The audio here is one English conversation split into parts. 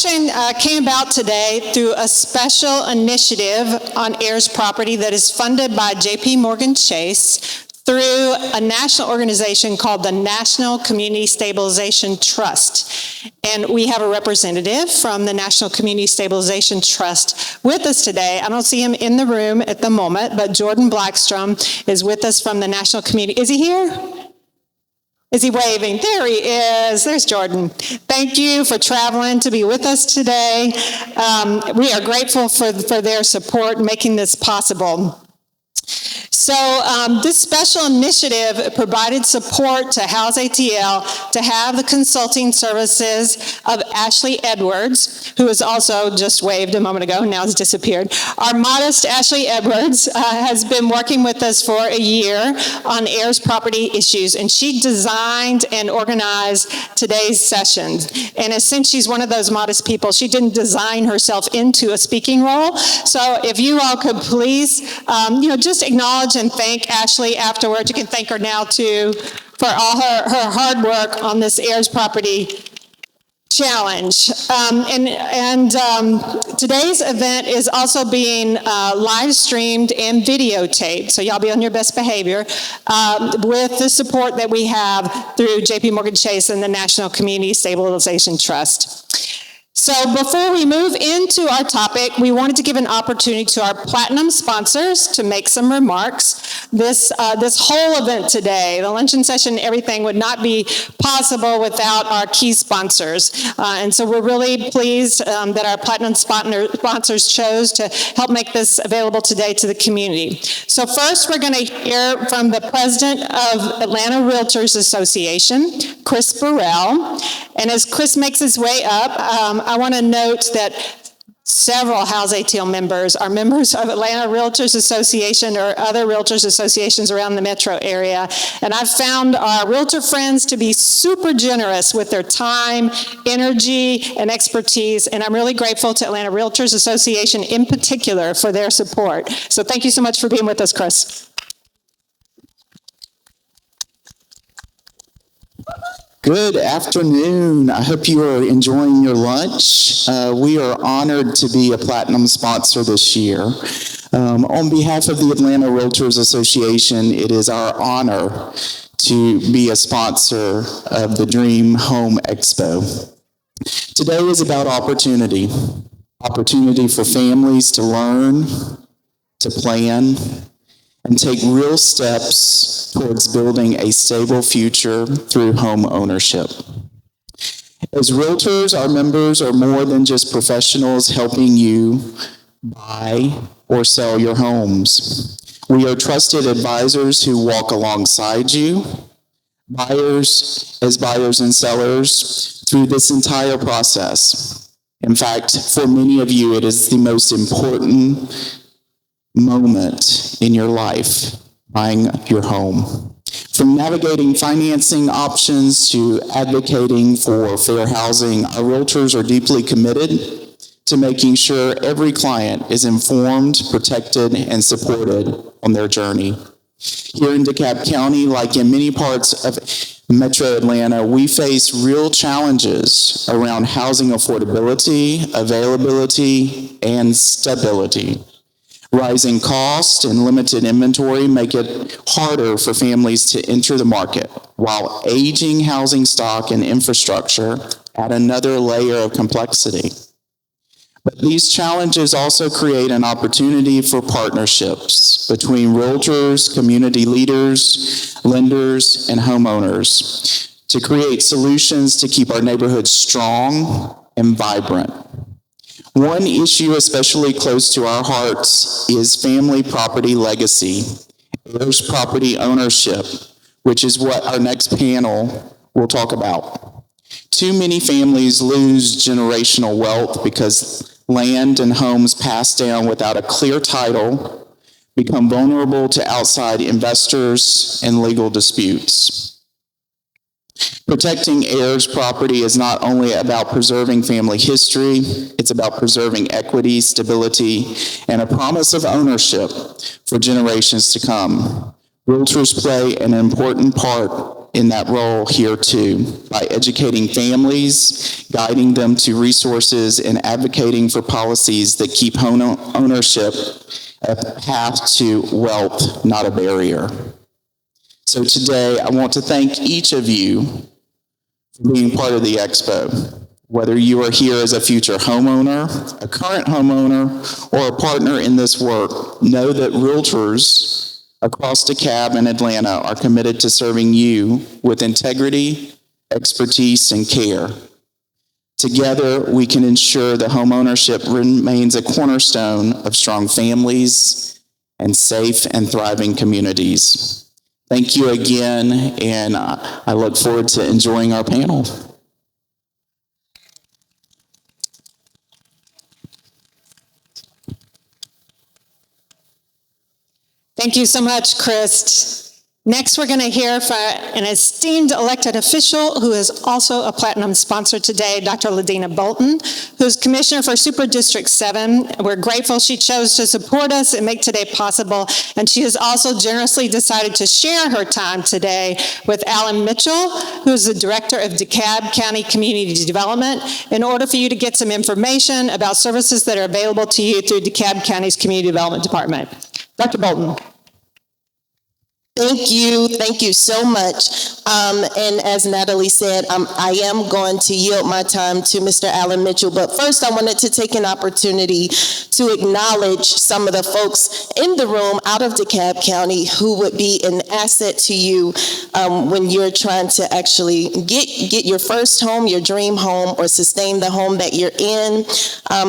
Came about today through a special initiative on heirs property that is funded by J.P. Morgan Chase through a national organization called the National Community Stabilization Trust. And we have a representative from the National Community Stabilization Trust with us today. I don't see him in the room at the moment, but Jordan Blackstrom is with us from the National Community. Is he here? Is he waving? There he is. There's Jordan. Thank you for traveling to be with us today. We are grateful for their support in making this possible. So this special initiative provided support to HouseATL to have the consulting services of Ashley Edwards, who has also just waved a moment ago, now has disappeared. Our modest Ashley Edwards has been working with us for a year on heirs property issues, and she designed and organized today's sessions. And since she's one of those modest people, she didn't design herself into a speaking role. So if you all could please, just acknowledge and thank Ashley afterwards. You can thank her now too for all her hard work on this heirs property challenge. Today's event is also being live streamed and videotaped, so y'all be on your best behavior with the support that we have through J.P. Morgan Chase and the National Community Stabilization Trust. So before we move into our topic, we wanted to give an opportunity to our platinum sponsors to make some remarks. This whole event today, the luncheon session, everything would not be possible without our key sponsors. And so we're really pleased that our platinum sponsors chose to help make this available today to the community. So first, we're going to hear from the president of Atlanta Realtors Association, Chris Burrell. And as Chris makes his way up, I want to note that several HouseATL members are members of Atlanta Realtors Association or other realtors associations around the metro area. And I've found our realtor friends to be super generous with their time, energy, and expertise. And I'm really grateful to Atlanta Realtors Association in particular for their support. So thank you so much for being with us, Chris. Good afternoon. I hope you are enjoying your lunch. We are honored to be a platinum sponsor this year. On behalf of the Atlanta Realtors Association, it is our honor to be a sponsor of the Dream Home Expo. Today is about opportunity. Opportunity for families to learn, to plan, and take real steps towards building a stable future through home ownership. As realtors, our members are more than just professionals helping you buy or sell your homes. We are trusted advisors who walk alongside you, buyers and sellers through this entire process. In fact, for many of you, it is the most important moment in your life, buying your home. From navigating financing options to advocating for fair housing, our realtors are deeply committed to making sure every client is informed, protected, and supported on their journey. Here in DeKalb County, like in many parts of Metro Atlanta, we face real challenges around housing affordability, availability, and stability. Rising costs and limited inventory make it harder for families to enter the market, while aging housing stock and infrastructure add another layer of complexity. But these challenges also create an opportunity for partnerships between realtors, community leaders, lenders, and homeowners to create solutions to keep our neighborhoods strong and vibrant. One issue especially close to our hearts is family property legacy, heirs property ownership, which is what our next panel will talk about. Too many families lose generational wealth because land and homes passed down without a clear title become vulnerable to outside investors and legal disputes. Protecting heirs property is not only about preserving family history, it's about preserving equity, stability, and a promise of ownership for generations to come. Realtors play an important part in that role here too, by educating families, guiding them to resources, and advocating for policies that keep home ownership a path to wealth, not a barrier. So today, I want to thank each of you for being part of the expo. Whether you are here as a future homeowner, a current homeowner, or a partner in this work, know that realtors across DeKalb and Atlanta are committed to serving you with integrity, expertise, and care. Together, we can ensure that homeownership remains a cornerstone of strong families and safe and thriving communities. Thank you again, and I look forward to enjoying our panel. Thank you so much, Chris. Next, we're going to hear from an esteemed elected official who is also a platinum sponsor today, Dr. Ladina Bolton, who's Commissioner for Super District 7. We're grateful she chose to support us and make today possible, and she has also generously decided to share her time today with Alan Mitchell, who's the Director of DeKalb County Community Development, in order for you to get some information about services that are available to you through DeKalb County's Community Development Department. Dr. Bolton. Thank you so much. And as Natalie said, I am going to yield my time to Mr. Alan Mitchell, but first I wanted to take an opportunity to acknowledge some of the folks in the room out of DeKalb County who would be an asset to you when you're trying to actually get your first home, your dream home, or sustain the home that you're in.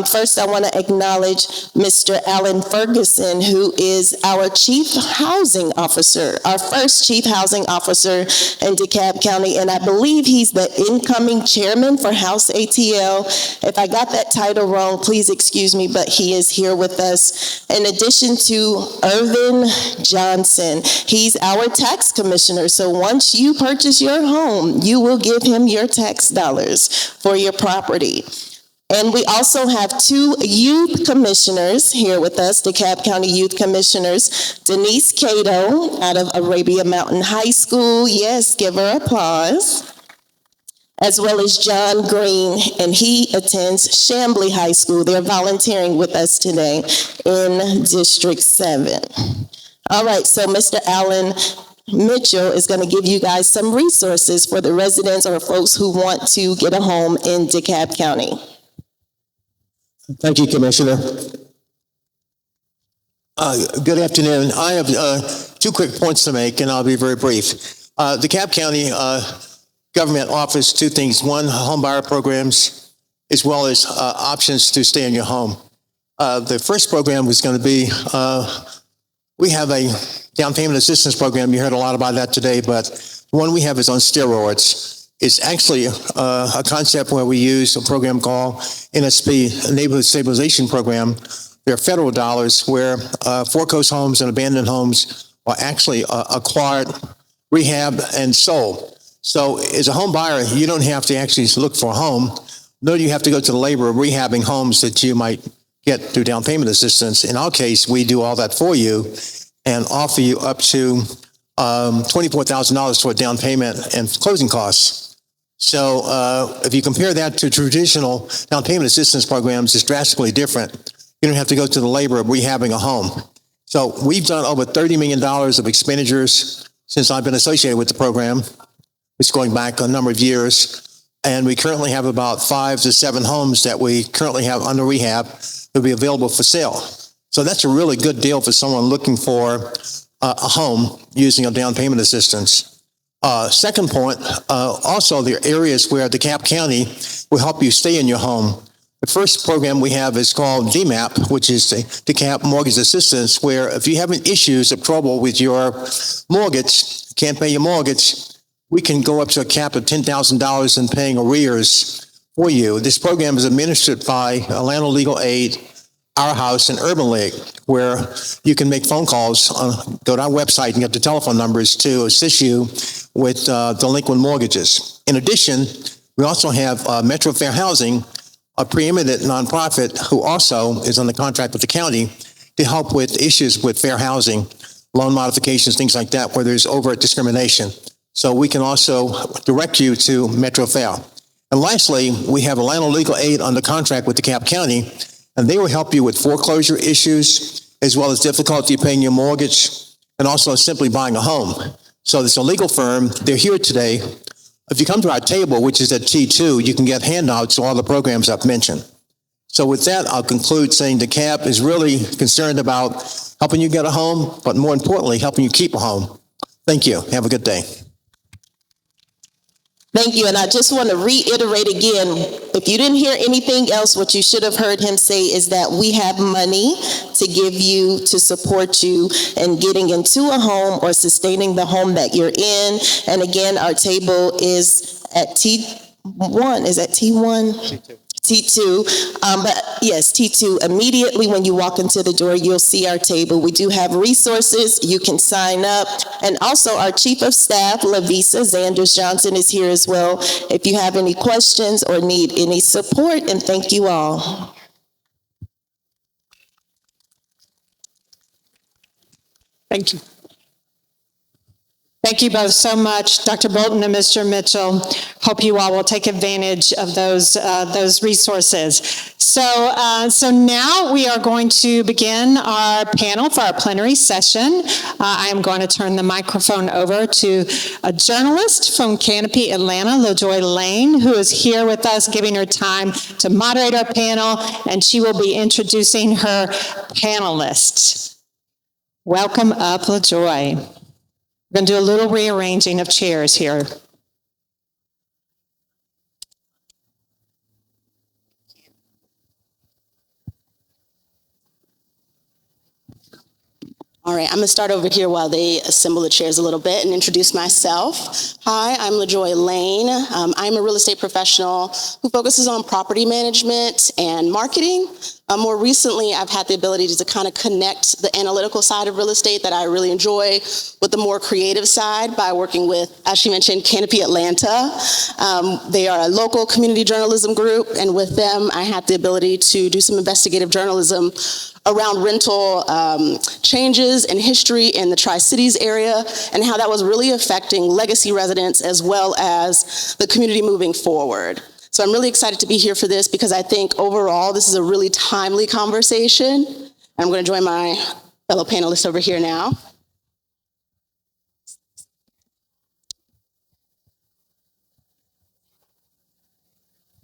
First, I want to acknowledge Mr. Alan Ferguson, who is our Chief Housing Officer, our first Chief Housing Officer in DeKalb County, and I believe he's the incoming chairman for HouseATL. If I got that title wrong, please excuse me, but he is here with us. In addition to Irvin Johnson, he's our tax commissioner, so once you purchase your home, you will give him your tax dollars for your property. And we also have two youth commissioners here with us, DeKalb County Youth Commissioners, Denise Cato out of Arabia Mountain High School. Yes, give her applause. As well as John Green, and he attends Chamblee High School. They're volunteering with us today in District 7. All right, so Mr. Alan Mitchell is going to give you guys some resources for the residents or folks who want to get a home in DeKalb County. Thank you, Commissioner. Good afternoon. I have 2 quick points to make, and I'll be very brief. The DeKalb County government offers 2 things. One, home buyer programs, as well as options to stay in your home. The first program was going to be, we have a down payment assistance program. You heard a lot about that today, but the one we have is on steroids. It's actually a concept where we use a program called NSP, Neighborhood Stabilization Program. There are federal dollars where foreclosed homes and abandoned homes are actually acquired, rehabbed, and sold. So as a home buyer, you don't have to actually look for a home, nor do you have to go to the labor of rehabbing homes that you might get through down payment assistance. In our case, we do all that for you and offer you up to $24,000 for a down payment and closing costs. So if you compare that to traditional down payment assistance programs, it's drastically different. You don't have to go to the labor of rehabbing a home. So we've done over $30 million of expenditures since I've been associated with the program. It's going back a number of years. And we currently have about 5 to 7 homes that we currently have under rehab that will be available for sale. So that's a really good deal for someone looking for a home using a down payment assistance. Second point, also there are areas where DeKalb County will help you stay in your home. The first program we have is called DMAP, which is the DeKalb Mortgage Assistance, where if you're having issues or trouble with your mortgage, can't pay your mortgage, we can go up to a cap of $10,000 in paying arrears for you. This program is administered by Atlanta Legal Aid, Our House, and Urban League, where you can make phone calls, go to our website and get the telephone numbers to assist you with delinquent mortgages. In addition, we also have Metro Fair Housing, a preeminent nonprofit who also is on the contract with the county to help with issues with fair housing, loan modifications, things like that, where there's overt discrimination. So we can also direct you to Metro Fair. And lastly, we have Atlanta Legal Aid under contract with DeKalb County, and they will help you with foreclosure issues, as well as difficulty paying your mortgage, and also simply buying a home. So it's a legal firm. They're here today. If you come to our table, which is at T2, you can get handouts to all the programs I've mentioned. So with that, I'll conclude saying DeKalb is really concerned about helping you get a home, but more importantly, helping you keep a home. Thank you. Have a good day. Thank you, and I just want to reiterate again, if you didn't hear anything else, what you should have heard him say is that we have money to give you to support you in getting into a home or sustaining the home that you're in. And again, our table is at T1, is that T1? T2. T2, but yes, T2, immediately when you walk into the door, you'll see our table. We do have resources, you can sign up, and also our Chief of Staff, Lavisa Zanders Johnson, is here as well if you have any questions or need any support, and thank you all. Thank you. Thank you both so much, Dr. Bolton and Mr. Mitchell. Hope you all will take advantage of those resources. So now we are going to begin our panel for our plenary session. I am going to turn the microphone over to a journalist from Canopy Atlanta, LaJoy Lane, who is here with us, giving her time to moderate our panel, and she will be introducing her panelists. Welcome up, LaJoy. We're going to do a little rearranging of chairs here. All right, I'm going to start over here while they assemble the chairs a little bit and introduce myself. Hi, I'm LaJoy Lane. I'm a real estate professional who focuses on property management and marketing. More recently, I've had the ability to kind of connect the analytical side of real estate that I really enjoy with the more creative side by working with, as she mentioned, Canopy Atlanta. They are a local community journalism group, and with them, I had the ability to do some investigative journalism around rental changes and history in the Tri-Cities area and how that was really affecting legacy residents as well as the community moving forward. So I'm really excited to be here for this because I think overall this is a really timely conversation. I'm going to join my fellow panelists over here now.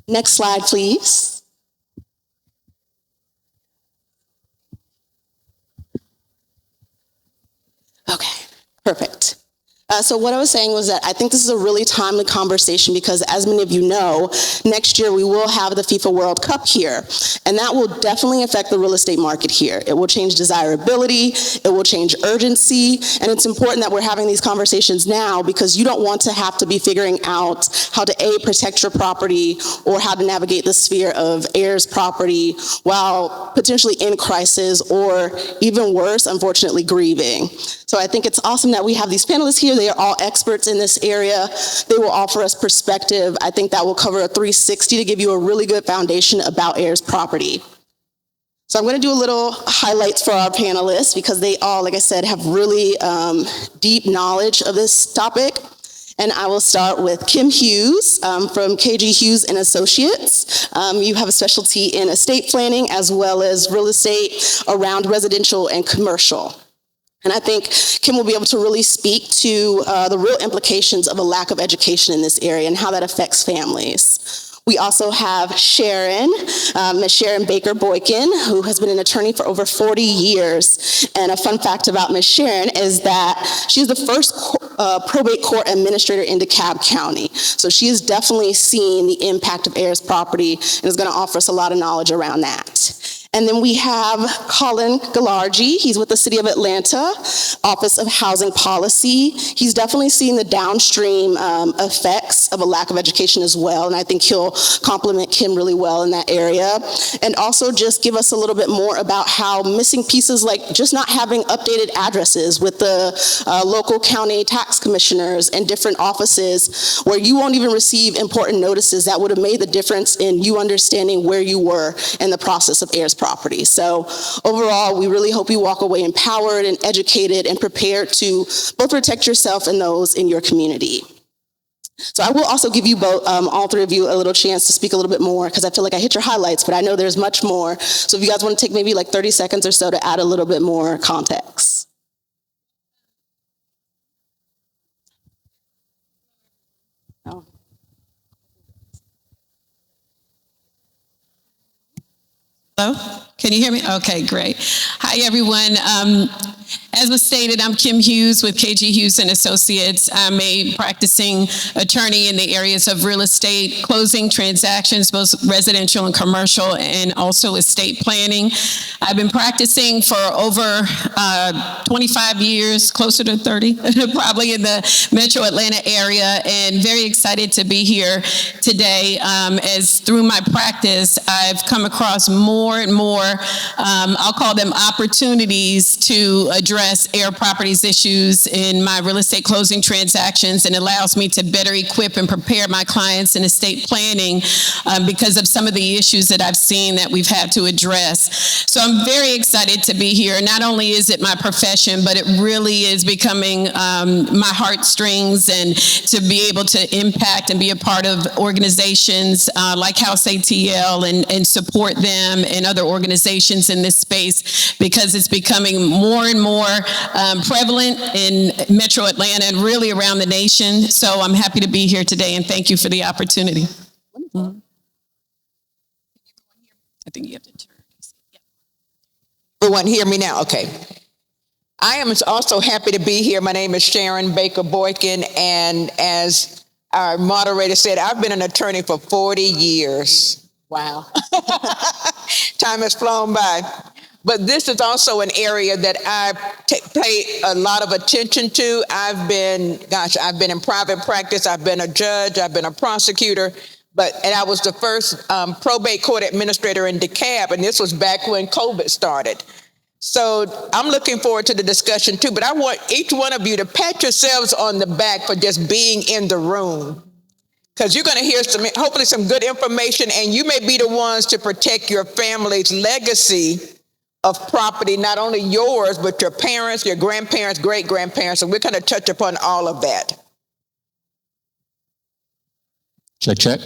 Next slide, please. Okay, perfect. So what I was saying was that I think this is a really timely conversation because, as many of you know, next year we will have the FIFA World Cup here, and that will definitely affect the real estate market here. It will change desirability, it will change urgency, and it's important that we're having these conversations now because you don't want to have to be figuring out how to A, protect your property or how to navigate the sphere of heirs property while potentially in crisis or even worse, unfortunately, grieving. So I think it's awesome that we have these panelists here. They are all experts in this area. They will offer us perspective. I think that will cover a 360 to give you a really good foundation about heirs property. So I'm going to do a little highlights for our panelists because they all, like I said, have really deep knowledge of this topic. And I will start with Kim Hughes from KG Hughes and Associates. You have a specialty in estate planning as well as real estate around residential and commercial. And I think Kim will be able to really speak to the real implications of a lack of education in this area and how that affects families. We also have Sharon, Ms. Sharon Baker Boykin, who has been an attorney for over 40 years. And a fun fact about Ms. Sharon is that she's the first probate court administrator in DeKalb County. So she has definitely seen the impact of heirs property and is going to offer us a lot of knowledge around that. And then we have Colin Galargi. He's with the City of Atlanta, Office of Housing Policy. He's definitely seen the downstream effects of a lack of education as well, and I think he'll complement Kim really well in that area. And also just give us a little bit more about how missing pieces like just not having updated addresses with the local county tax commissioners and different offices where you won't even receive important notices that would have made the difference in you understanding where you were in the process of heirs property. So overall, we really hope you walk away empowered and educated and prepared to both protect yourself and those in your community. So I will also give you both, all three of you, a little chance to speak a little bit more, because I feel like I hit your highlights, but I know there's much more. So if you guys want to take maybe like 30 seconds or so to add a little bit more context. Oh. Hello? Can you hear me? Okay, great. Hi, everyone. As was stated, I'm Kim Hughes with KG Hughes and Associates. I'm a practicing attorney in the areas of real estate, closing transactions, both residential and commercial, and also estate planning. I've been practicing for over 25 years, closer to 30, probably in the metro Atlanta area, and very excited to be here today. As through my practice, I've come across more and more, I'll call them opportunities to address air properties issues in my real estate closing transactions, and allows me to better equip and prepare my clients in estate planning because of some of the issues that I've seen that we've had to address. So I'm very excited to be here. Not only is it my profession, but it really is becoming my heartstrings, and to be able to impact and be a part of organizations like HouseATL and support them and other organizations in this space, because it's becoming more and more prevalent in Metro Atlanta and really around the nation. So I'm happy to be here today, and thank you for the opportunity. Mm-hmm. I think you have to turn. Yeah. Everyone hear me now? Okay. I am also happy to be here. My name is Sharon Baker Boykin, and as our moderator said, I've been an attorney for 40 years. Wow. Time has flown by. But this is also an area that I pay a lot of attention to. I've been in private practice. I've been a judge. I've been a prosecutor. And I was the first probate court administrator in Decatur, and this was back when COVID started. So I'm looking forward to the discussion too, but I want each one of you to pat yourselves on the back for just being in the room, because you're going to hear hopefully some good information, and you may be the ones to protect your family's legacy of property, not only yours, but your parents, your grandparents, great-grandparents. And we're going to touch upon all of that. Check, check.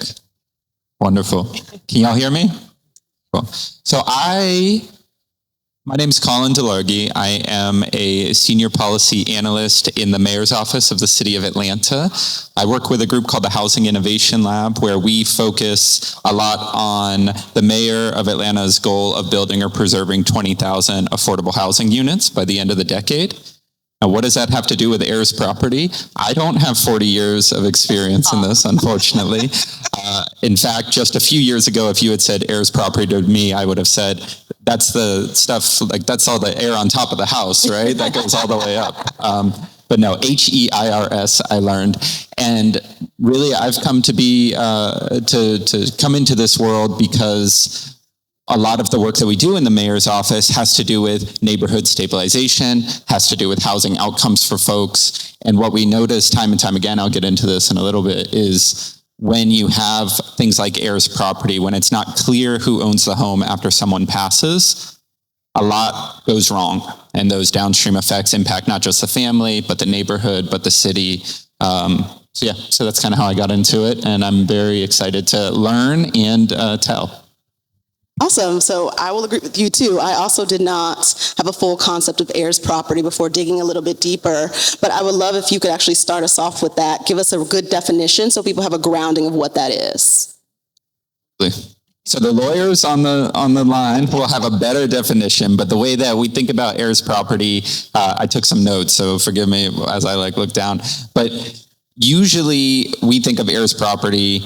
Wonderful. Can y'all hear me? Cool. So my name is Colin DeLargy. I am a senior policy analyst in the mayor's office of the city of Atlanta. I work with a group called the Housing Innovation Lab, where we focus a lot on the mayor of Atlanta's goal of building or preserving 20,000 affordable housing units by the end of the decade. Now, what does that have to do with heirs property? I don't have 40 years of experience in this, unfortunately. In fact, just a few years ago, if you had said heirs property to me, I would have said, that's the stuff, like that's all the air on top of the house, right? That goes all the way up. But no, HEIRS I learned. And really, I've come to be, to come into this world because a lot of the work that we do in the mayor's office has to do with neighborhood stabilization, has to do with housing outcomes for folks. And what we notice time and time again, I'll get into this in a little bit, is when you have things like heirs property, when it's not clear who owns the home after someone passes, a lot goes wrong. And those downstream effects impact not just the family, but the neighborhood, but the city. So that's kind of how I got into it. And I'm very excited to learn and tell. Awesome. So I will agree with you too. I also did not have a full concept of heirs property before digging a little bit deeper, but I would love if you could actually start us off with that. Give us a good definition so people have a grounding of what that is. So the lawyers on the line will have a better definition, but the way that we think about heirs property, I took some notes, so forgive me as I look down, but usually we think of heirs property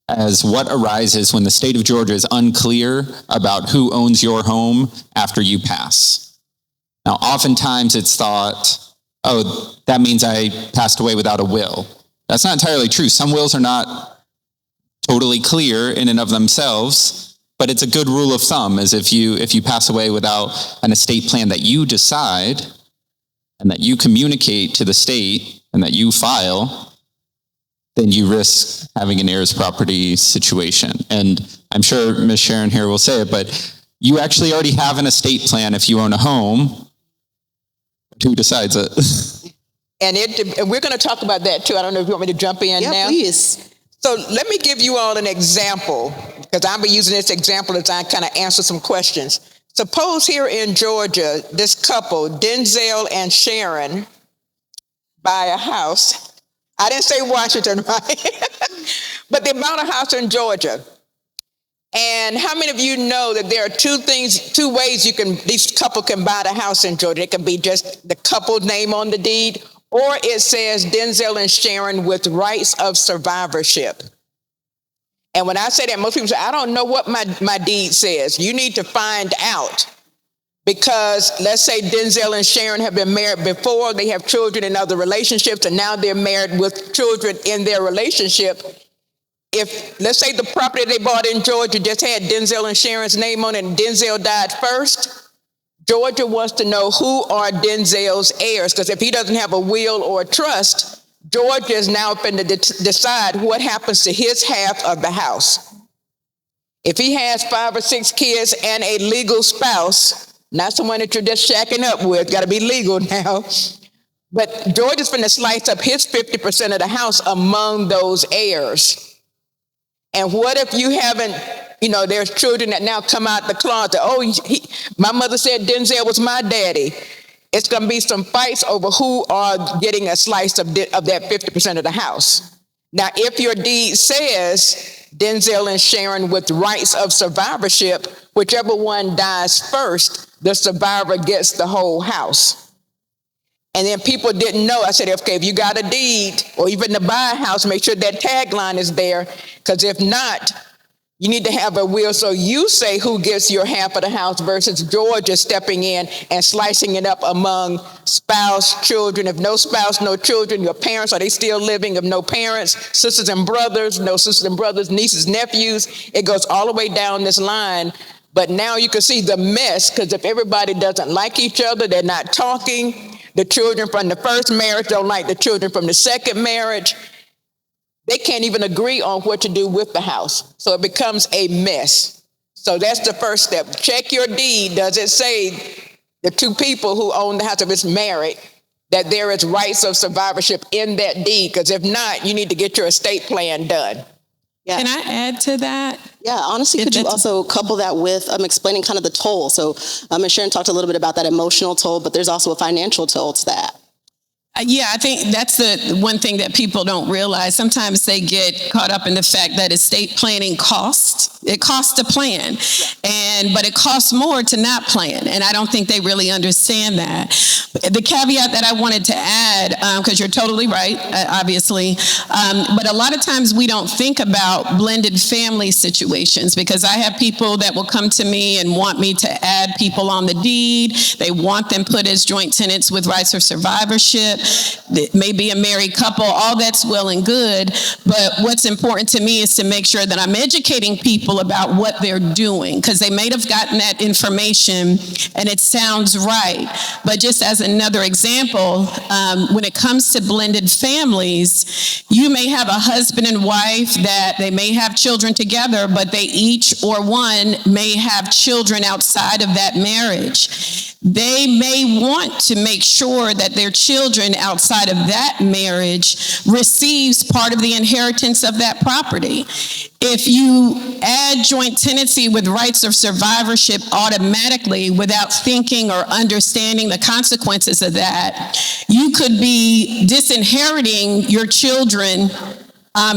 as what arises when the state of Georgia is unclear about who owns your home after you pass. Now, oftentimes it's thought, oh, that means I passed away without a will. That's not entirely true. Some wills are not totally clear in and of themselves, but it's a good rule of thumb, is if you pass away without an estate plan that you decide and that you communicate to the state and that you file, then you risk having an heirs property situation. And I'm sure Ms. Sharon here will say it, but you actually already have an estate plan if you own a home. Who decides it? And we're going to talk about that too. I don't know if you want me to jump in now. Yeah, please. So let me give you all an example, because I'll be using this example as I kind of answer some questions. Suppose here in Georgia, this couple, Denzel and Sharon, buy a house. I didn't say Washington, right? But they bought a house in Georgia. And how many of you know that there are two ways this couple can buy the house in Georgia? It can be just the couple's name on the deed, or it says Denzel and Sharon with rights of survivorship. And when I say that, most people say, I don't know what my deed says. You need to find out, because let's say Denzel and Sharon have been married before, they have children in other relationships, and now they're married with children in their relationship. If, let's say, the property they bought in Georgia just had Denzel and Sharon's name on it, and Denzel died first, Georgia wants to know who are Denzel's heirs, because if he doesn't have a will or a trust, Georgia is now going to decide what happens to his half of the house. If he has 5 or 6 kids and a legal spouse, not someone that you're just shacking up with, got to be legal now, but Georgia's going to slice up his 50% of the house among those heirs. And what if you haven't, there's children that now come out the closet. Oh, my mother said Denzel was my daddy. It's going to be some fights over who are getting a slice of that 50% of the house. Now, if your deed says Denzel and Sharon with rights of survivorship, whichever one dies first, the survivor gets the whole house. And then people didn't know. I said, okay, if you got a deed or even to buy a house, make sure that tagline is there, because if not, you need to have a will. So you say who gets your half of the house versus Georgia stepping in and slicing it up among spouse, children. If no spouse, no children, your parents, are they still living? If no parents, sisters and brothers, no sisters and brothers, nieces, nephews, it goes all the way down this line. But now you can see the mess, because if everybody doesn't like each other, they're not talking. The children from the first marriage don't like the children from the second marriage. They can't even agree on what to do with the house. So it becomes a mess. So that's the first step. Check your deed. Does it say the two people who own the house, if it's married, that there is rights of survivorship in that deed? Because if not, you need to get your estate plan done. Yeah. Can I add to that? Yeah, honestly, could you also couple that with explaining kind of the toll? So and Sharon talked a little bit about that emotional toll, but there's also a financial toll to that. Yeah, I think that's the one thing that people don't realize. Sometimes they get caught up in the fact that estate planning costs. It costs to plan, but it costs more to not plan. And I don't think they really understand that. The caveat that I wanted to add, because you're totally right, obviously, but a lot of times we don't think about blended family situations, because I have people that will come to me and want me to add people on the deed. They want them put as joint tenants with rights of survivorship. It may be a married couple, all that's well and good, but what's important to me is to make sure that I'm educating people about what they're doing, because they may have gotten that information and it sounds right. But just as another example, when it comes to blended families, you may have a husband and wife that they may have children together, but they each or one may have children outside of that marriage. They may want to make sure that their children outside of that marriage receives part of the inheritance of that property. If you add joint tenancy with rights of survivorship automatically without thinking or understanding the consequences of that, you could be disinheriting your children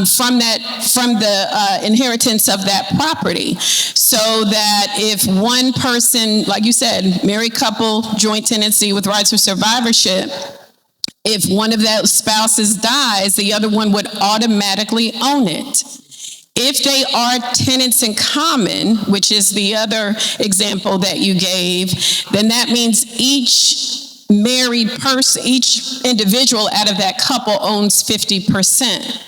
from the inheritance of that property. So that if one person, like you said, married couple, joint tenancy with rights of survivorship, if one of those spouses dies, the other one would automatically own it. If they are tenants in common, which is the other example that you gave, then that means each married person, each individual out of that couple owns 50%.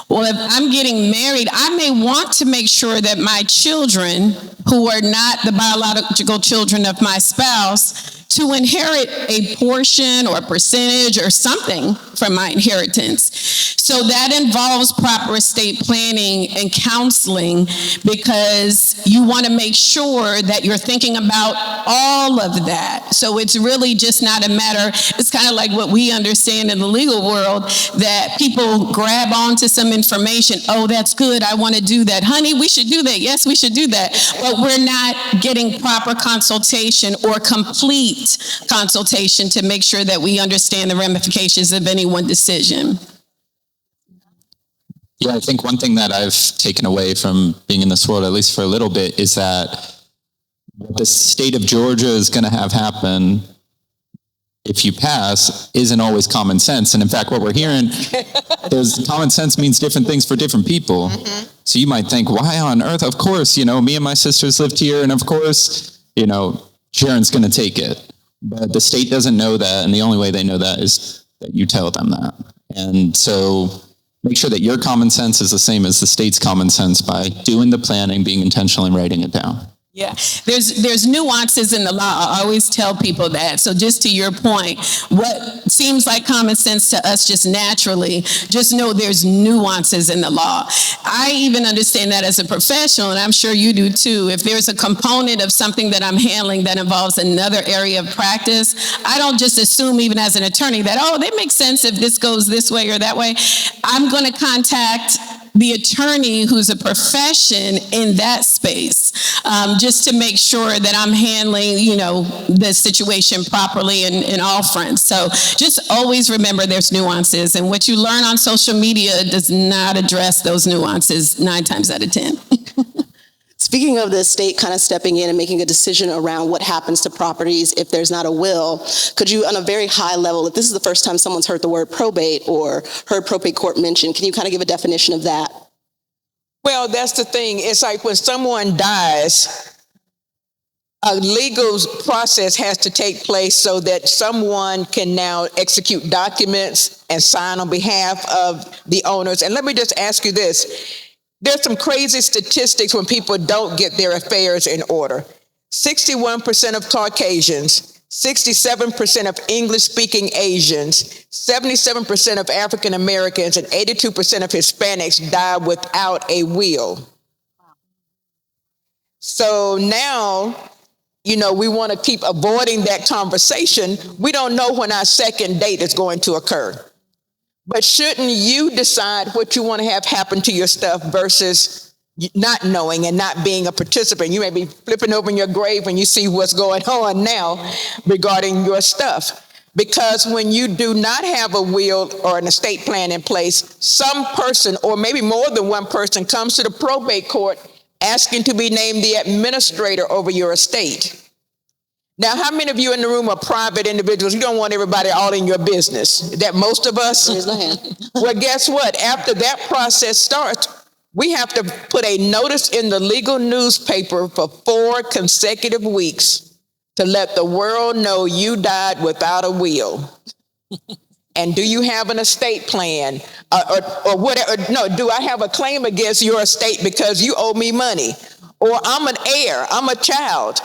Well, if I'm getting married, I may want to make sure that my children, who are not the biological children of my spouse, to inherit a portion or percentage or something from my inheritance. So that involves proper estate planning and counseling, because you want to make sure that you're thinking about all of that. So it's really just not a matter, it's kind of like what we understand in the legal world, that people grab onto some information. Oh, that's good, I want to do that. Honey, we should do that. Yes, we should do that. But we're not getting proper consultation or complete consultation to make sure that we understand the ramifications of any one decision. Yeah, I think one thing that I've taken away from being in this world, at least for a little bit, is that what the state of Georgia is going to have happen if you pass isn't always common sense. And in fact, what we're hearing, there's common sense means different things for different people. Mm-hmm. So you might think, why on earth? Of course, me and my sisters lived here, and of course, Sharon's going to take it. But the state doesn't know that, and the only way they know that is that you tell them that. And so make sure that your common sense is the same as the state's common sense by doing the planning, being intentional, and writing it down. Yeah, there's nuances in the law. I always tell people that. So just to your point, what seems like common sense to us just naturally, just know there's nuances in the law. I even understand that as a professional, and I'm sure you do too. If there's a component of something that I'm handling that involves another area of practice, I don't just assume, even as an attorney, that, oh, that makes sense if this goes this way or that way. I'm going to contact the attorney who's a profession in that space, just to make sure that I'm handling, the situation properly in all fronts. So just always remember there's nuances, and what you learn on social media does not address those nuances 9 times out of 10. Speaking of the state kind of stepping in and making a decision around what happens to properties if there's not a will, could you, on a very high level, if this is the first time someone's heard the word probate or heard probate court mentioned, can you kind of give a definition of that? Well, that's the thing. It's like when someone dies, a legal process has to take place so that someone can now execute documents and sign on behalf of the owners. And let me just ask you this. There's some crazy statistics when people don't get their affairs in order. 61% of Caucasians, 67% of English-speaking Asians, 77% of African Americans, and 82% of Hispanics die without a will. So now, we want to keep avoiding that conversation. We don't know when our second date is going to occur. But shouldn't you decide what you want to have happen to your stuff versus not knowing and not being a participant? You may be flipping over in your grave when you see what's going on now regarding your stuff. Because when you do not have a will or an estate plan in place, some person, or maybe more than one person, comes to the probate court asking to be named the administrator over your estate. Now, how many of you in the room are private individuals? You don't want everybody all in your business. Is that most of us? Well, guess what? After that process starts, we have to put a notice in the legal newspaper for 4 consecutive weeks to let the world know you died without a will. And do you have an estate plan? Or whatever? No, do I have a claim against your estate because you owe me money? Or I'm an heir, I'm a child.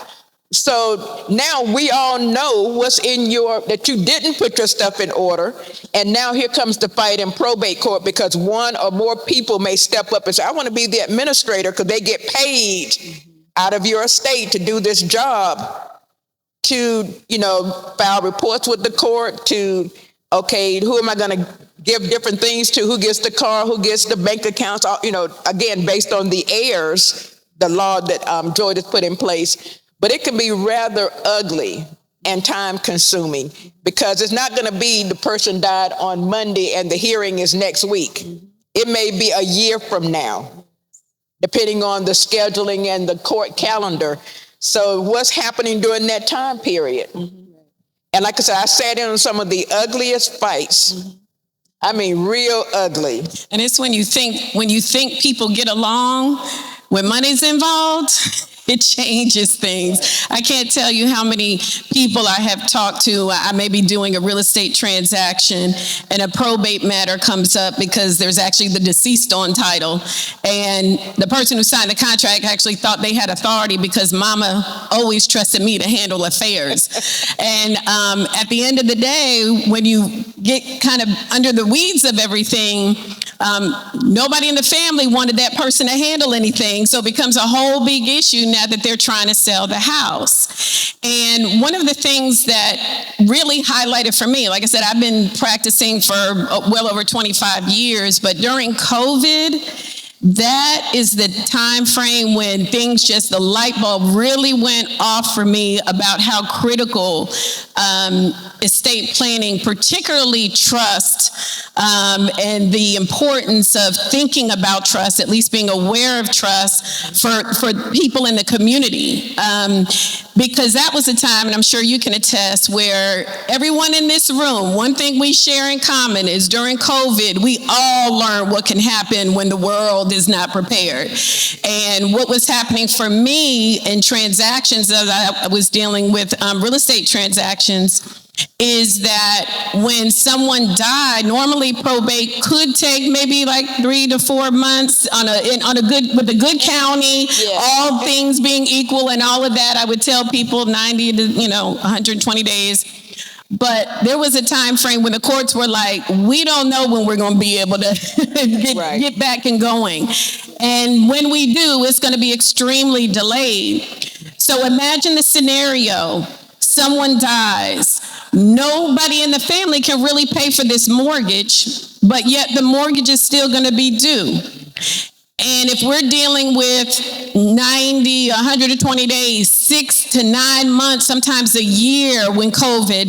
So now we all know what's in that you didn't put your stuff in order. And now here comes the fight in probate court because one or more people may step up and say, I want to be the administrator, because they get paid out of your estate to do this job, to, file reports with the court, to, okay, who am I going to give different things to? Who gets the car? Who gets the bank accounts? Again, based on the heirs, the law that George has put in place. But it can be rather ugly and time consuming, because it's not going to be the person died on Monday and the hearing is next week. It may be a year from now, depending on the scheduling and the court calendar. So what's happening during that time period? And like I said, I sat in on some of the ugliest fights. I mean, real ugly. And it's when you think people get along, when money's involved, it changes things. I can't tell you how many people I have talked to. I may be doing a real estate transaction and a probate matter comes up because there's actually the deceased on title. And the person who signed the contract actually thought they had authority because mama always trusted me to handle affairs. And at the end of the day, when you get kind of under the weeds of everything, nobody in the family wanted that person to handle anything. So it becomes a whole big issue now that they're trying to sell the house. And one of the things that really highlighted for me, like I said, I've been practicing for well over 25 years, but during COVID, that is the time frame when things just, the light bulb really went off for me about how critical estate planning, particularly trust, and the importance of thinking about trust, at least being aware of trust for people in the community. Because that was a time, and I'm sure you can attest, where everyone in this room, one thing we share in common is during COVID, we all learned what can happen when the world is not prepared. And what was happening for me in transactions as I was dealing with real estate transactions is that when someone died, normally probate could take maybe like 3 to 4 months with a good county, all things being equal and all of that. I would tell people 90 to 120 days. But there was a time frame when the courts were like, we don't know when we're going to be able to get back and going. And when we do, it's going to be extremely delayed. So imagine the scenario. Someone dies. Nobody in the family can really pay for this mortgage, but yet the mortgage is still going to be due. And if we're dealing with 90, 120 days, 6 to 9 months, sometimes a year when COVID,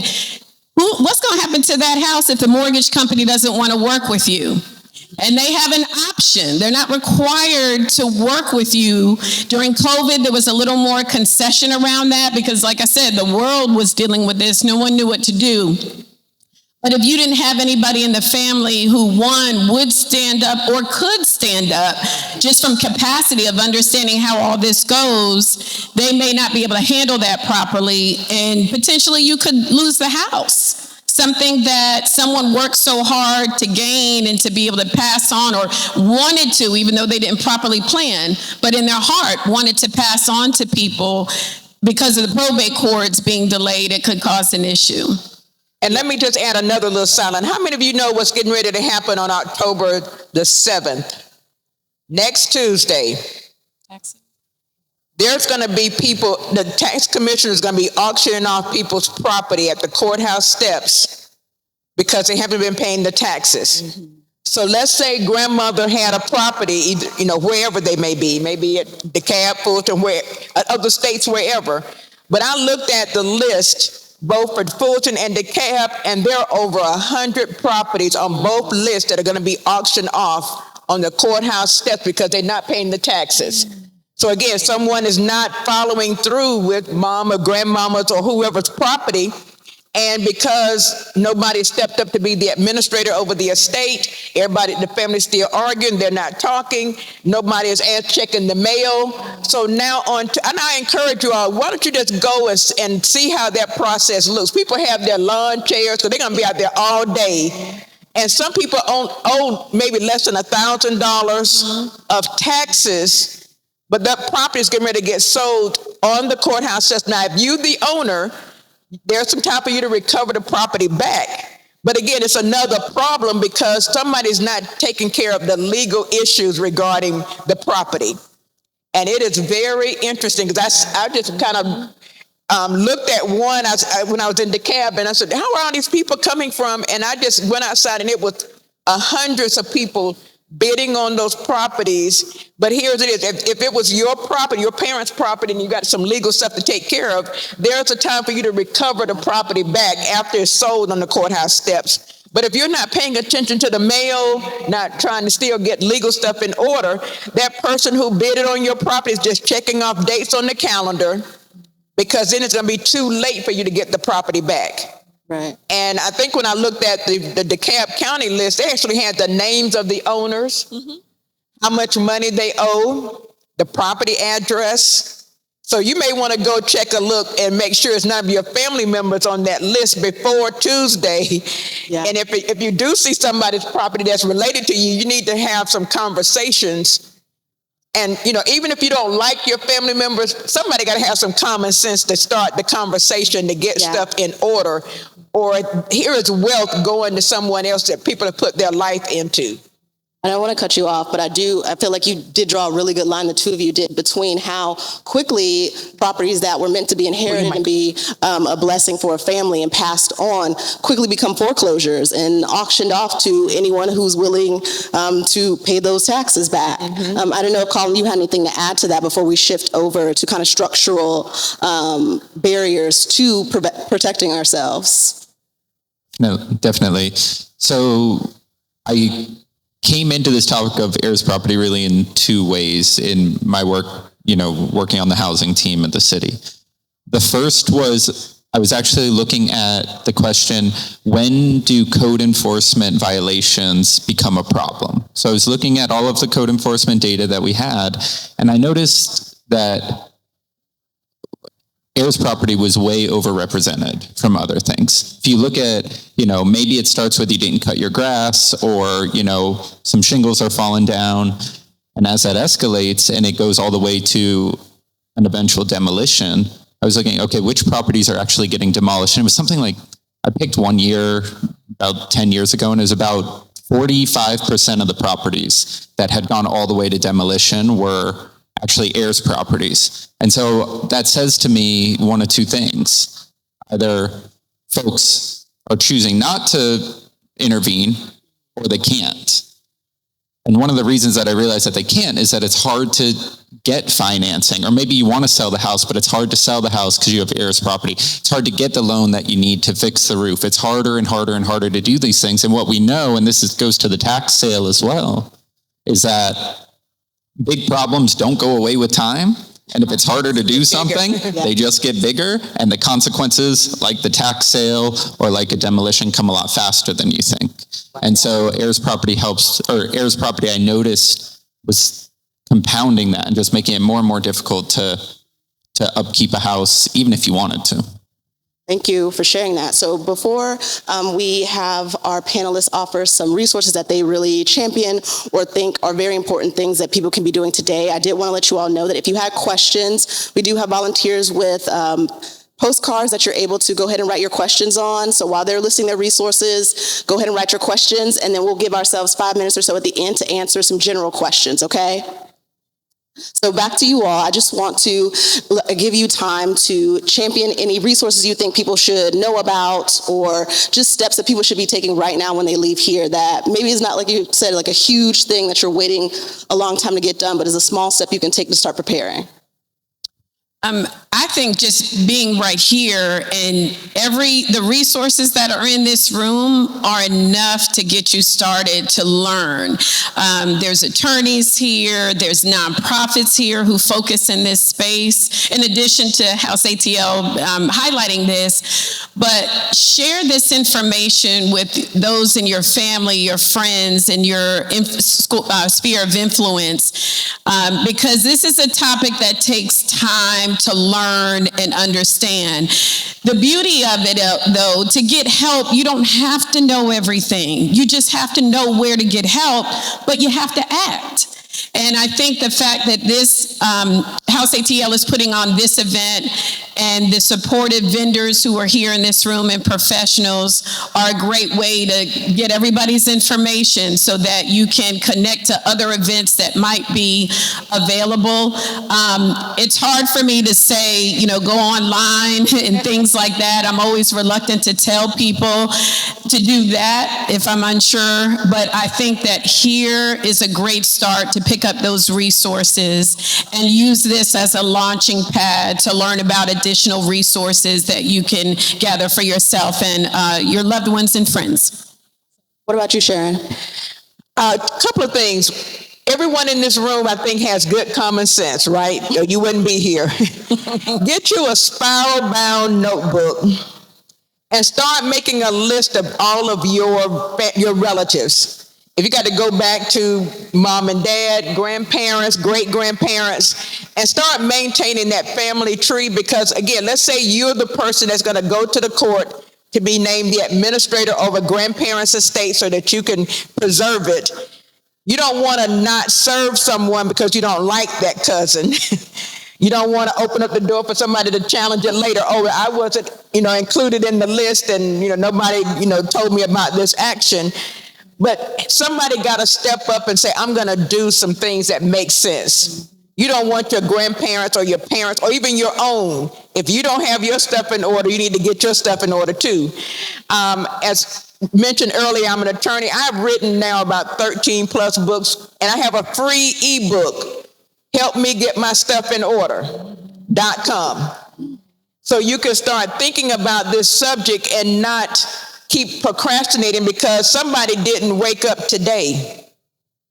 what's going to happen to that house if the mortgage company doesn't want to work with you? And they have an option. They're not required to work with you. During COVID, there was a little more concession around that because, like I said, the world was dealing with this. No one knew what to do. But if you didn't have anybody in the family who, one, would stand up or could stand up, just from capacity of understanding how all this goes, they may not be able to handle that properly, and potentially you could lose the house. Something that someone worked so hard to gain and to be able to pass on, or wanted to, even though they didn't properly plan, but in their heart wanted to pass on to people. Because of the probate courts being delayed, it could cause an issue. And let me just add another little silent. How many of you know what's getting ready to happen on October the 7th? Next Tuesday. There's going to be people, the tax commissioner is going to be auctioning off people's property at the courthouse steps because they haven't been paying the taxes. Mm-hmm. So let's say grandmother had a property, wherever they may be at Decatur, Fulton, other states, wherever. But I looked at the list, both for Fulton and Decatur, and there are over 100 properties on both lists that are going to be auctioned off on the courthouse steps because they're not paying the taxes. Mm-hmm. So again, someone is not following through with mom or grandmama's or whoever's property, and because nobody stepped up to be the administrator over the estate, the family's still arguing, they're not talking, nobody is checking the mail. So now and I encourage you all, why don't you just go and see how that process looks. People have their lawn chairs, so they're going to be out there all day. And some people owe maybe less than $1,000 of taxes. But that property is getting ready to get sold on the courthouse steps. Now, if you, the owner, there's some time for you to recover the property back. But again, it's another problem because somebody's not taking care of the legal issues regarding the property. And it is very interesting because I just kind of looked at one when I was in Decatur, and I said, how are all these people coming from? And I just went outside, and it was hundreds of people bidding on those properties. But here's it is, if it was your property, your parents' property, and you got some legal stuff to take care of, there's a time for you to recover the property back after it's sold on the courthouse steps. But if you're not paying attention to the mail, not trying to still get legal stuff in order, that person who bidded on your property is just checking off dates on the calendar, because then it's going to be too late for you to get the property back. Right. And I think when I looked at the DeKalb County list, they actually had the names of the owners, how much money they owe, the property address. So you may want to go check a look and make sure it's none of your family members on that list before Tuesday. Yeah. And if you do see somebody's property that's related to you, you need to have some conversations And, you know, even if you don't like your family members, somebody got to have some common sense to start the conversation to get stuff in order. Or here is wealth going to someone else that people have put their life into. I don't want to cut you off, but I feel like you did draw a really good line, the two of you did, between how quickly properties that were meant to be inherited and be a blessing for a family and passed on quickly become foreclosures and auctioned off to anyone who's willing to pay those taxes back. I don't know if, Colin, you had anything to add to that before we shift over to kind of structural barriers to protecting ourselves. No, definitely. So I came into this topic of heirs property really in two ways in my work, working on the housing team at the city. The first was I was actually looking at the question, when do code enforcement violations become a problem? So I was looking at all of the code enforcement data that we had, and I noticed that heirs property was way overrepresented from other things. If you look at, maybe it starts with you didn't cut your grass, or, some shingles are falling down. And as that escalates and it goes all the way to an eventual demolition, I was looking, okay, which properties are actually getting demolished? And it was something like, I picked one year about 10 years ago, and it was about 45% of the properties that had gone all the way to demolition were actually heirs properties. And so that says to me one of two things. Either folks are choosing not to intervene, or they can't. And one of the reasons that I realized that they can't is that it's hard to get financing, or maybe you want to sell the house, but it's hard to sell the house because you have heirs property. It's hard to get the loan that you need to fix the roof. It's harder and harder and harder to do these things. And what we know, and this goes to the tax sale as well, is that big problems don't go away with time. And if it's harder to do something, they just get bigger. And the consequences, like the tax sale or like a demolition, come a lot faster than you think. And so heirs property I noticed was compounding that and just making it more and more difficult to upkeep a house, even if you wanted to. Thank you for sharing that. So before we have our panelists offer some resources that they really champion or think are very important things that people can be doing today, I did want to let you all know that if you had questions, we do have volunteers with postcards that you're able to go ahead and write your questions on. So while they're listing their resources, go ahead and write your questions, and then we'll give ourselves 5 minutes or so at the end to answer some general questions, okay? So back to you all. I just want to give you time to champion any resources you think people should know about, or just steps that people should be taking right now when they leave here that maybe is not, like you said, like a huge thing that you're waiting a long time to get done, but is a small step you can take to start preparing. I think just being right here and the resources that are in this room are enough to get you started to learn. There's attorneys here, there's nonprofits here who focus in this space, in addition to HouseATL highlighting this, but share this information with those in your family, your friends, and your sphere of influence, because this is a topic that takes time to learn and understand. The beauty of it, though, to get help, you don't have to know everything. You just have to know where to get help, but you have to act. And I think the fact that this HouseATL is putting on this event, and the supportive vendors who are here in this room and professionals are a great way to get everybody's information so that you can connect to other events that might be available. It's hard for me to say, go online and things like that. I'm always reluctant to tell people to do that if I'm unsure, but I think that here is a great start to pick up those resources and use this as a launching pad to learn about additional resources that you can gather for yourself and your loved ones and friends. What about you, Sharon? A couple of things. Everyone in this room, I think, has good common sense, right? You wouldn't be here. Get you a spiral-bound notebook and start making a list of all of your relatives. If you got to go back to mom and dad, grandparents, great-grandparents, and start maintaining that family tree, because, again, let's say you're the person that's going to go to the court to be named the administrator over grandparents' estate so that you can preserve it. You don't want to not serve someone because you don't like that cousin. You don't want to open up the door for somebody to challenge it later. Oh, I wasn't, included in the list, and, nobody, told me about this action. But somebody got to step up and say, I'm going to do some things that make sense. You don't want your grandparents or your parents or even your own. If you don't have your stuff in order, you need to get your stuff in order too. As mentioned earlier, I'm an attorney. I've written now about 13 plus books, and I have a free ebook, Help Me Get My Stuff in Order.com. So you can start thinking about this subject and not keep procrastinating because somebody didn't wake up today.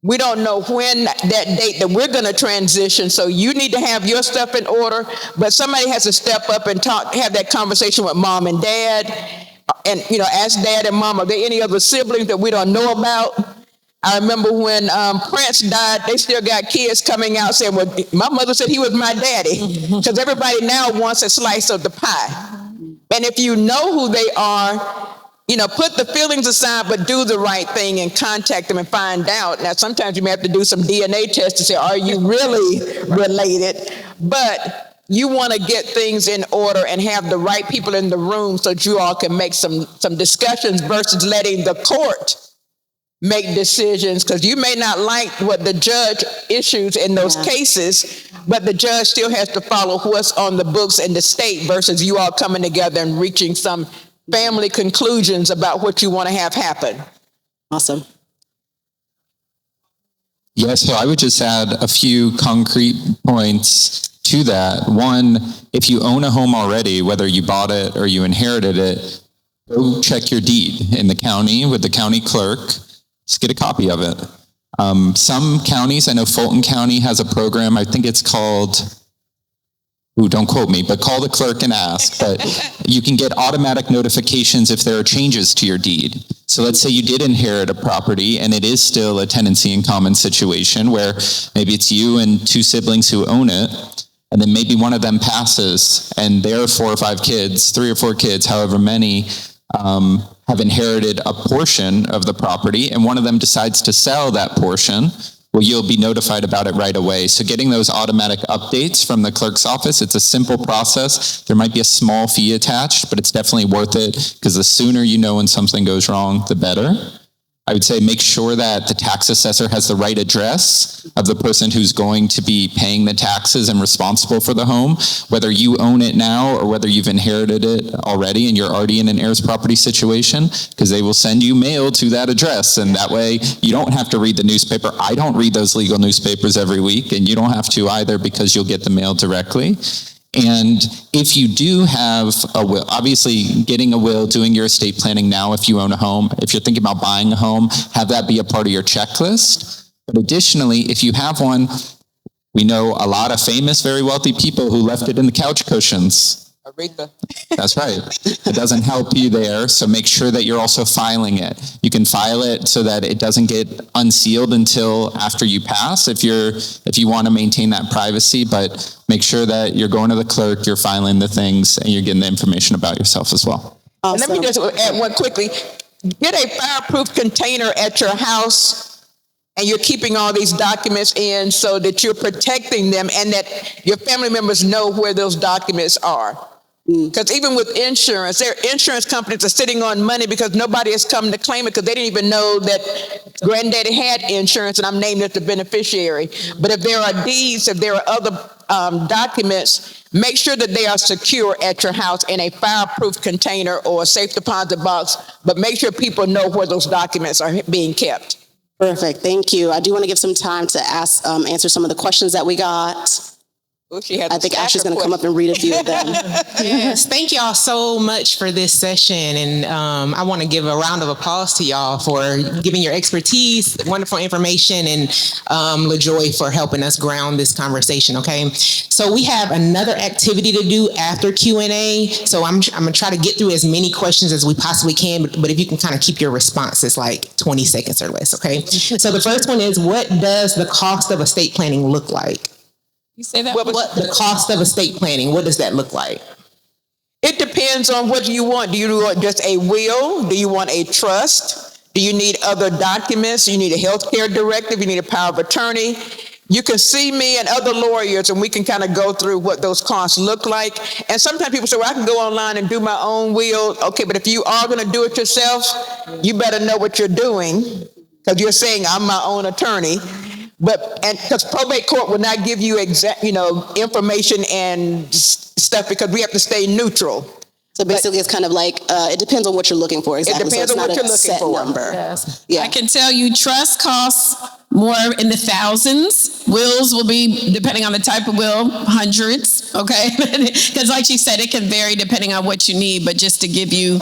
We don't know when that date that we're going to transition. So you need to have your stuff in order, but somebody has to step up and have that conversation with mom and dad. And, ask dad and mom, are there any other siblings that we don't know about? I remember when Prince died, they still got kids coming out saying, well, my mother said he was my daddy, because everybody now wants a slice of the pie. And if you know who they are, put the feelings aside, but do the right thing and contact them and find out. Now, sometimes you may have to do some DNA tests to say, are you really related? But you want to get things in order and have the right people in the room so that you all can make some discussions versus letting the court make decisions, because you may not like what the judge issues in those cases, but the judge still has to follow what's on the books in the state versus you all coming together and reaching some family conclusions about what you want to have happen. Awesome. Yeah, so I would just add a few concrete points to that. One, if you own a home already, whether you bought it or you inherited it, go check your deed in the county with the county clerk. Just get a copy of it. Some counties, I know Fulton County has a program, I think it's called, don't quote me, but call the clerk and ask. But you can get automatic notifications if there are changes to your deed. So let's say you did inherit a property and it is still a tenancy in common situation where maybe it's you and two siblings who own it, and then maybe one of them passes and their 4 or 5 kids, 3 or 4 kids, however many, have inherited a portion of the property, and one of them decides to sell that portion. Well, you'll be notified about it right away. So getting those automatic updates from the clerk's office, it's a simple process. There might be a small fee attached, but it's definitely worth it, because the sooner you know when something goes wrong, the better. I would say make sure that the tax assessor has the right address of the person who's going to be paying the taxes and responsible for the home, whether you own it now or whether you've inherited it already and you're already in an heirs property situation, because they will send you mail to that address. And that way you don't have to read the newspaper. I don't read those legal newspapers every week, and you don't have to either, because you'll get the mail directly. And if you do have a will, obviously getting a will, doing your estate planning now if you own a home, if you're thinking about buying a home, have that be a part of your checklist. But additionally, if you have one, we know a lot of famous, very wealthy people who left it in the couch cushions. Aretha. That's right. It doesn't help you there, so make sure that you're also filing it. You can file it so that it doesn't get unsealed until after you pass if you want to maintain that privacy, but make sure that you're going to the clerk, you're filing the things, and you're getting the information about yourself as well. Awesome. And let me just add one quickly. Get a fireproof container at your house, and you're keeping all these documents in so that you're protecting them and that your family members know where those documents are. Because even with insurance, their insurance companies are sitting on money because nobody has come to claim it, because they didn't even know that granddaddy had insurance and I'm named as the beneficiary. But if there are deeds, if there are other documents, make sure that they are secure at your house in a fireproof container or a safe deposit box, but make sure people know where those documents are being kept. Perfect. Thank you. I do want to give some time to answer some of the questions that we got. I think Ashley's going to come up and read a few of them. Yes, thank y'all so much for this session. And I want to give a round of applause to y'all for giving your expertise, wonderful information, and LaJoy for helping us ground this conversation, okay? So we have another activity to do after Q&A. So I'm going to try to get through as many questions as we possibly can, but if you can kind of keep your responses like 20 seconds or less, okay? So the first one is, what does the cost of estate planning look like? You say that? What the cost of estate planning, what does that look like? It depends on what you want. Do you want just a will? Do you want a trust? Do you need other documents? You need a healthcare directive? You need a power of attorney? You can see me and other lawyers, and we can kind of go through what those costs look like. And sometimes people say, well, I can go online and do my own will. Okay, but if you are going to do it yourself, you better know what you're doing, because you're saying I'm my own attorney. And because probate court will not give you exact, information and stuff, because we have to stay neutral. So basically, it's kind of like, it depends on what you're looking for. Exactly. It depends on what you're looking for. Number. Yes. Yeah. I can tell you trust costs more in the thousands. Wills will be, depending on the type of will, hundreds, okay? Because like she said, it can vary depending on what you need, but just to give you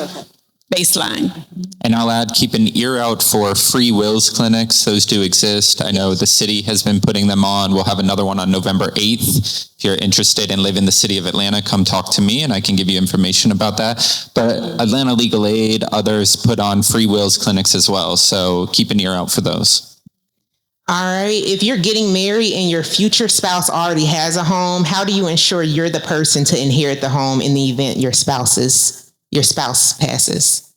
baseline. And I'll add, keep an ear out for free wills clinics. Those do exist. I know the city has been putting them on. We'll have another one on November 8th. If you're interested and live in the city of Atlanta, come talk to me and I can give you information about that. But Atlanta Legal Aid, others put on free wills clinics as well. So keep an ear out for those. All right. If you're getting married and your future spouse already has a home, how do you ensure you're the person to inherit the home in the event your spouse passes?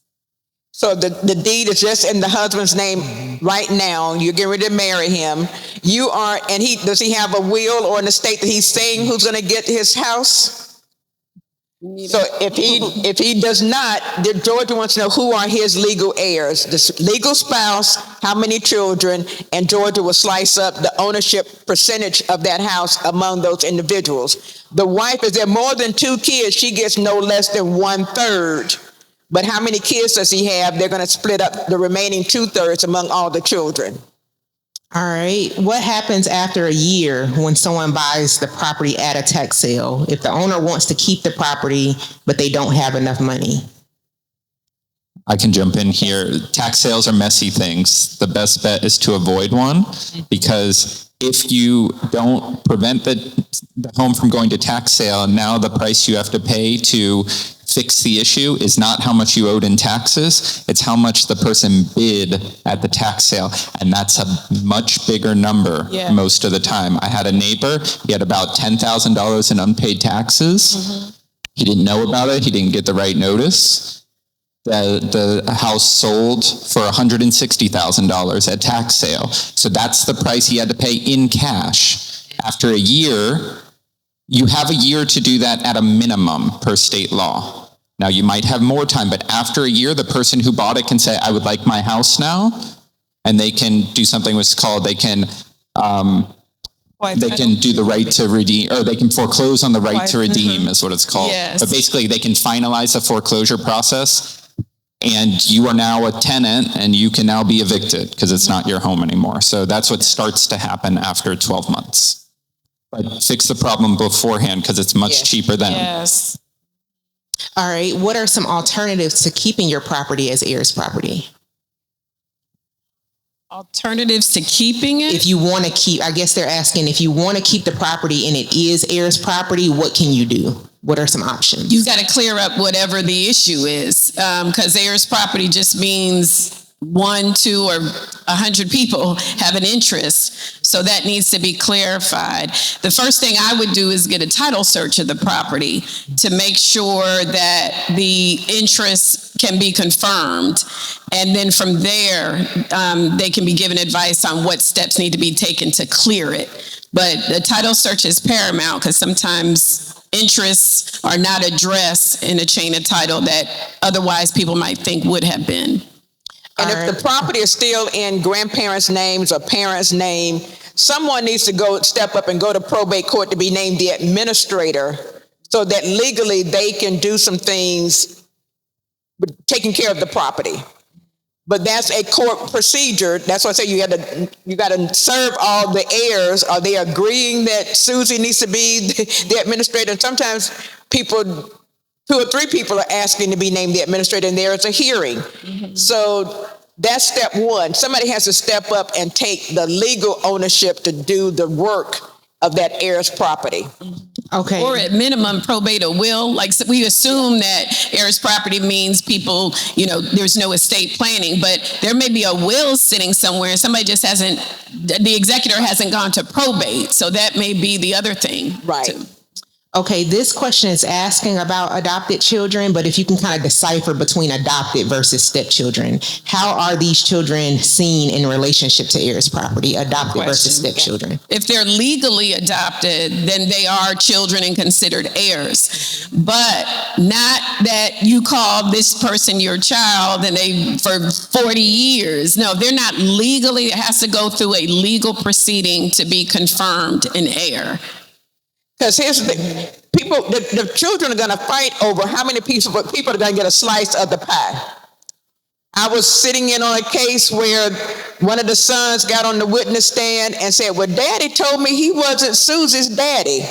So the deed is just in the husband's name right now. You're getting ready to marry him. You are, and does he have a will or an estate that he's saying who's going to get his house? So if he does not, then Georgia wants to know who are his legal heirs, the legal spouse, how many children, and Georgia will slice up the ownership percentage of that house among those individuals. The wife, if there are more than 2 kids, she gets no less than 1/3. But how many kids does he have? They're going to split up the remaining 2/3 among all the children. All right. What happens after a year when someone buys the property at a tax sale? If the owner wants to keep the property, but they don't have enough money? I can jump in here. Tax sales are messy things. The best bet is to avoid one, because if you don't prevent the home from going to tax sale, now the price you have to pay to fix the issue is not how much you owed in taxes, it's how much the person bid at the tax sale. And that's a much bigger number most of the time. I had a neighbor, he had about $10,000 in unpaid taxes. He didn't know about it, he didn't get the right notice. The house sold for $160,000 at tax sale. So that's the price he had to pay in cash. After a year, you have a year to do that at a minimum per state law. Now, you might have more time, but after a year, the person who bought it can say, I would like my house now. And they can do something what's called, they can do the right to redeem, or they can foreclose on the right to redeem is what it's called. Yes. But basically, they can finalize the foreclosure process, and you are now a tenant, and you can now be evicted because it's not your home anymore. So that's what starts to happen after 12 months. But fix the problem beforehand, because it's much cheaper then. Yes. All right. What are some alternatives to keeping your property as heirs property? Alternatives to keeping it? If you want to keep, I guess they're asking, if you want to keep the property and it is heirs property, what can you do? What are some options? You got to clear up whatever the issue is, because heirs property just means 1, 2, or 100 people have an interest. So that needs to be clarified. The first thing I would do is get a title search of the property to make sure that the interest can be confirmed. And then from there, they can be given advice on what steps need to be taken to clear it. But the title search is paramount, because sometimes interests are not addressed in a chain of title that otherwise people might think would have been. And if the property is still in grandparents' names or parents' name, someone needs to step up and go to probate court to be named the administrator, so that legally they can do some things with taking care of the property. But that's a court procedure. That's why I say you got to serve all the heirs. Are they agreeing that Susie needs to be the administrator? And sometimes 2 or 3 people are asking to be named the administrator, and there is a hearing. So that's step one. Somebody has to step up and take the legal ownership to do the work of that heir's property. Okay. Or at minimum, probate a will. Like, so we assume that heirs property means people, there's no estate planning, but there may be a will sitting somewhere and somebody just the executor hasn't gone to probate. So that may be the other thing. Right. Too. Okay, this question is asking about adopted children, but if you can kind of decipher between adopted versus stepchildren, how are these children seen in relationship to heirs property, adopted versus stepchildren? If they're legally adopted, then they are children and considered heirs. But not that you call this person your child and they for 40 years. No, they're not legally, it has to go through a legal proceeding to be confirmed an heir. Because here's the thing, the children are going to fight over how many people are going to get a slice of the pie. I was sitting in on a case where one of the sons got on the witness stand and said, well, Daddy told me he wasn't Susie's daddy.